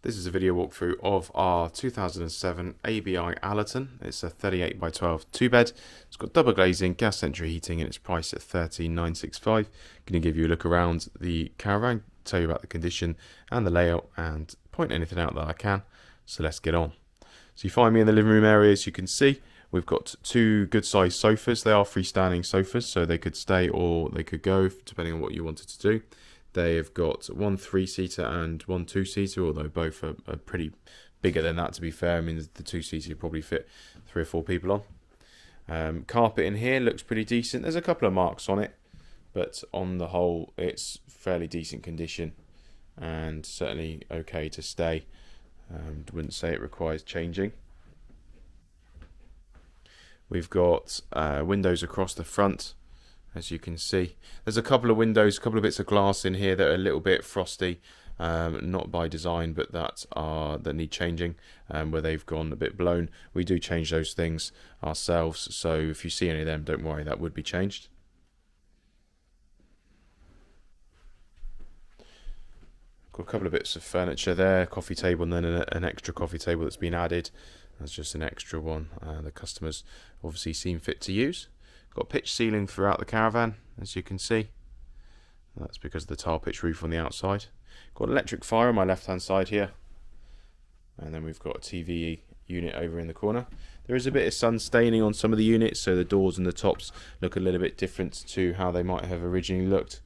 This is a video walkthrough of our 2007 ABI Allerton. It's a 38 by 12 two-bed. It's got double glazing, gas central heating, and it's priced at $13,965. Going to give you a look around the Caravan, tell you about the condition and the layout, and point anything out that I can. So let's get on. So you find me in the living room area, as you can see. We've got two good-sized sofas. They are freestanding sofas, so they could stay or they could go, depending on what you wanted to do. They have got one 3-seater and one 2-seater, although both are pretty bigger than that, to be fair. I mean, the 2-seater you probably fit 3 or 4 people on. Carpet in here looks pretty decent. There's a couple of marks on it, but on the whole, it's fairly decent condition and certainly okay to stay. Wouldn't say it requires changing. We've got windows across the front. As you can see, there's a couple of windows, a couple of bits of glass in here that are a little bit frosty, not by design, but that need changing, where they've gone a bit blown. We do change those things ourselves, so if you see any of them, don't worry, that would be changed. Got a couple of bits of furniture there, coffee table, and then an extra coffee table that's been added. That's just an extra one the customers obviously seem fit to use. Got pitch ceiling throughout the Caravan, as you can see. That's because of the tile pitch roof on the outside. Got electric fire on my left hand side here, and then we've got a TV unit over in the corner. There is a bit of sun staining on some of the units, so the doors and the tops look a little bit different to how they might have originally looked,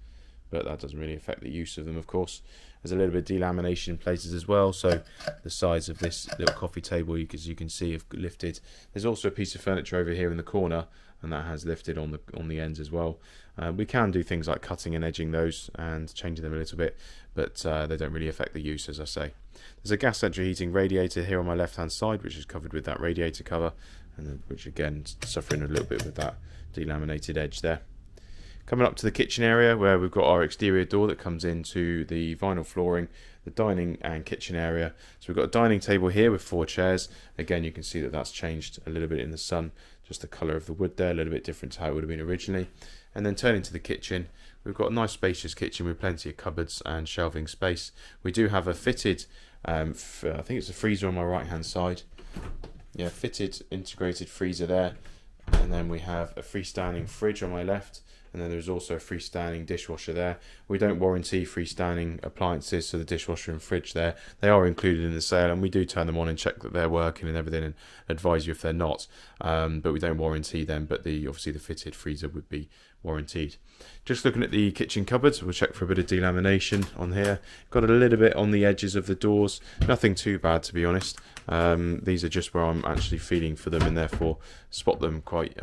but that doesn't really affect the use of them, of course. There's a little bit of delamination in places as well, so the sides of this little coffee table, as you can see, have lifted. There's also a piece of furniture over here in the corner, and that has lifted on the ends as well. We can do things like cutting and edging those and changing them a little bit, but they don't really affect the use, as I say. There's a gas central heating radiator here on my left hand side, which is covered with that radiator cover, and which again suffering a little bit with that delaminated edge there. Coming up to the kitchen area, where we've got our exterior door that comes into the vinyl flooring, the dining and kitchen area. So we've got a dining table here with 4 chairs. Again, you can see that that's changed a little bit in the sun, just the colour of the wood there, a little bit different to how it would have been originally. And then turning to the kitchen, we've got a nice spacious kitchen with plenty of cupboards and shelving space. We do have a fitted, I think it's a freezer on my right hand side. Yeah, fitted integrated freezer there. And then we have a freestanding fridge on my left. And then there's also a freestanding dishwasher there. We don't warranty freestanding appliances, so the dishwasher and fridge there, they are included in the sale, and we do turn them on and check that they're working and everything and advise you if they're not. But we don't warranty them, but obviously the fitted freezer would be warranted. Just looking at the kitchen cupboards, we'll check for a bit of delamination on here. Got a little bit on the edges of the doors, nothing too bad, to be honest. These are just where I'm actually feeling for them and therefore spot them quite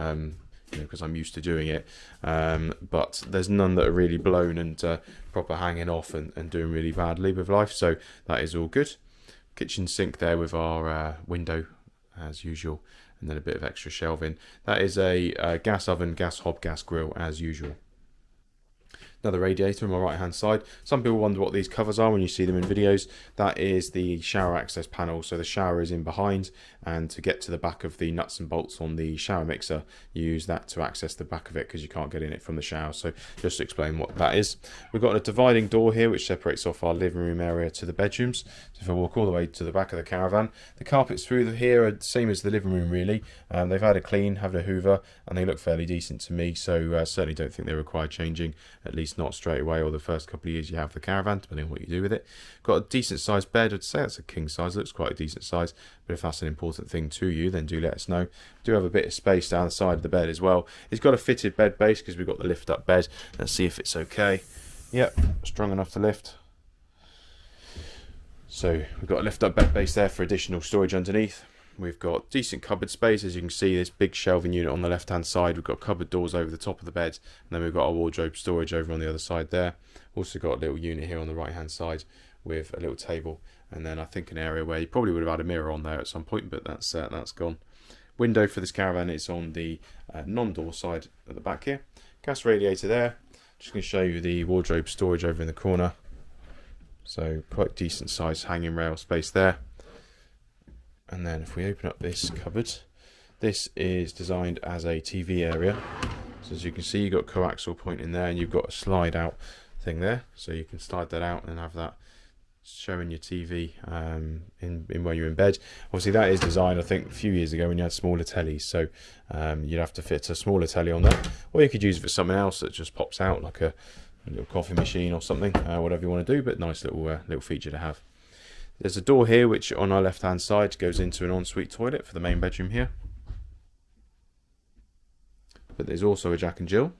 because I'm used to doing it, but there's none that are really blown and proper hanging off and doing really badly with life, so that is all good. Kitchen sink there with our window as usual, and then a bit of extra shelving. That is a gas oven, gas hob, gas grill as usual. Another radiator on my right hand side. Some people wonder what these covers are when you see them in videos. That is the shower access panel, so the shower is in behind, and to get to the back of the nuts and bolts on the shower mixer, you use that to access the back of it because you can't get in it from the shower. So just to explain what that is. We've got a dividing door here which separates off our living room area to the bedrooms. So if I walk all the way to the back of the Caravan, the carpets through here are the same as the living room really. They've had a clean, had a hoover, and they look fairly decent to me, so certainly don't think they require changing, at least not straight away or the first couple of years you have the Caravan, depending on what you do with it. Got a decent sized bed. I'd say that's a king size, looks quite a decent size, but if that's an important thing to you, then do let us know. Do have a bit of space down the side of the bed as well. It's got a fitted bed base because we've got the lift up bed. Let's see if it's okay. Yep, strong enough to lift. So we've got a lift up bed base there for additional storage underneath. We've got decent cupboard space, as you can see, this big shelving unit on the left hand side. We've got cupboard doors over the top of the bed, and then we've got our wardrobe storage over on the other side there. Also got a little unit here on the right hand side with a little table, and then I think an area where you probably would have had a mirror on there at some point, but that's gone. Window for this Caravan is on the non-door side at the back here. Gas radiator there. Just going to show you the wardrobe storage over in the corner. So quite decent sized hanging rail space there. And then if we open up this cupboard, this is designed as a TV area. So as you can see, you've got coaxial point in there, and you've got a slide out thing there. So you can slide that out and have that showing your TV in when you're in bed. Obviously that is designed, I think, a few years ago when you had smaller tellies, so you'd have to fit a smaller telly on there, or you could use it for something else that just pops out, like a little coffee machine or something, whatever you want to do, but nice little feature to have. There's a door here which on our left hand side goes into an ensuite toilet for the main bedroom here, but there's also a Jack and Jill,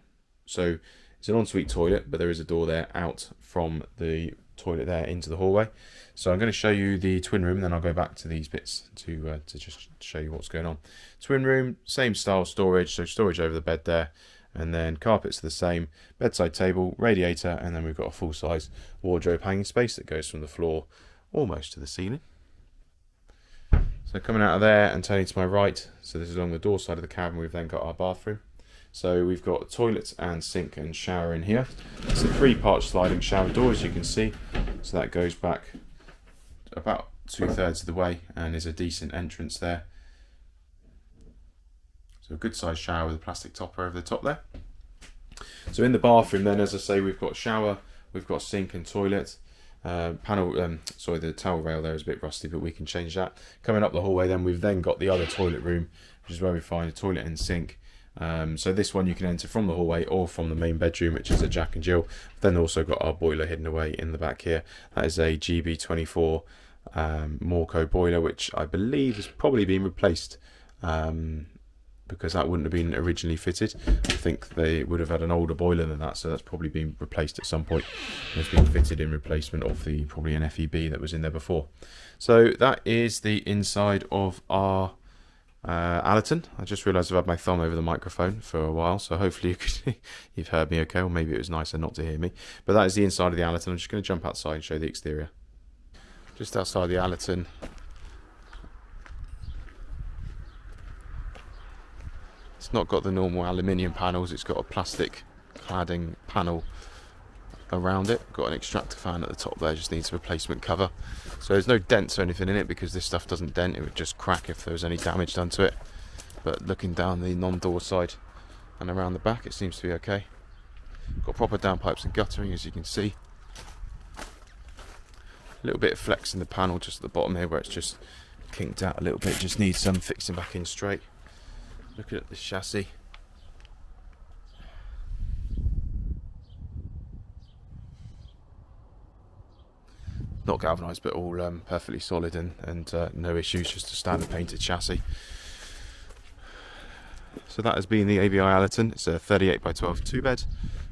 so it's an ensuite toilet, but there is a door there out from the toilet there into the hallway. So I'm going to show you the twin room, and then I'll go back to these bits to just show you what's going on. Twin room, same style storage, so storage over the bed there, and then carpets are the same, bedside table, radiator, and then we've got a full-size wardrobe hanging space that goes from the floor almost to the ceiling. So coming out of there and turning to my right, so this is along the door side of the cabin, we've then got our bathroom. So we've got toilet and sink and shower in here. It's a 3-part sliding shower door, as you can see. So that goes back about 2/3 of the way and is a decent entrance there. So a good sized shower with a plastic topper over the top there. So in the bathroom then, as I say, we've got shower, we've got sink and toilet. Sorry, the towel rail there is a bit rusty, but we can change that. Coming up the hallway then, we've then got the other toilet room, which is where we find a toilet and sink. So this one you can enter from the hallway or from the main bedroom, which is a Jack and Jill. Then also got our boiler hidden away in the back here. That is a GB24 Morco boiler, which I believe has probably been replaced because that wouldn't have been originally fitted. I think they would have had an older boiler than that, so that's probably been replaced at some point. It's been fitted in replacement of probably an FEB that was in there before. So that is the inside of our Allerton. I just realised I've had my thumb over the microphone for a while, so hopefully you've heard me okay, or maybe it was nicer not to hear me. But that is the inside of the Allerton. I'm just going to jump outside and show the exterior. Just outside the Allerton, it's not got the normal aluminium panels, it's got a plastic cladding panel around it. Got an extractor fan at the top there, just needs a replacement cover. So there's no dents or anything in it because this stuff doesn't dent, it would just crack if there was any damage done to it. But looking down the non-door side and around the back, it seems to be okay. Got proper downpipes and guttering, as you can see. A little bit of flex in the panel just at the bottom here where it's just kinked out a little bit, just needs some fixing back in straight. Looking at the chassis, not galvanised but all perfectly solid and no issues, just a standard painted chassis. So that has been the ABI Allerton. It's a 38 by 12 2-bed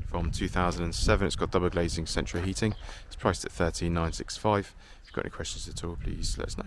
from 2007. It's got double glazing, central heating. It's priced at $13,965. If you've got any questions at all, please let us know.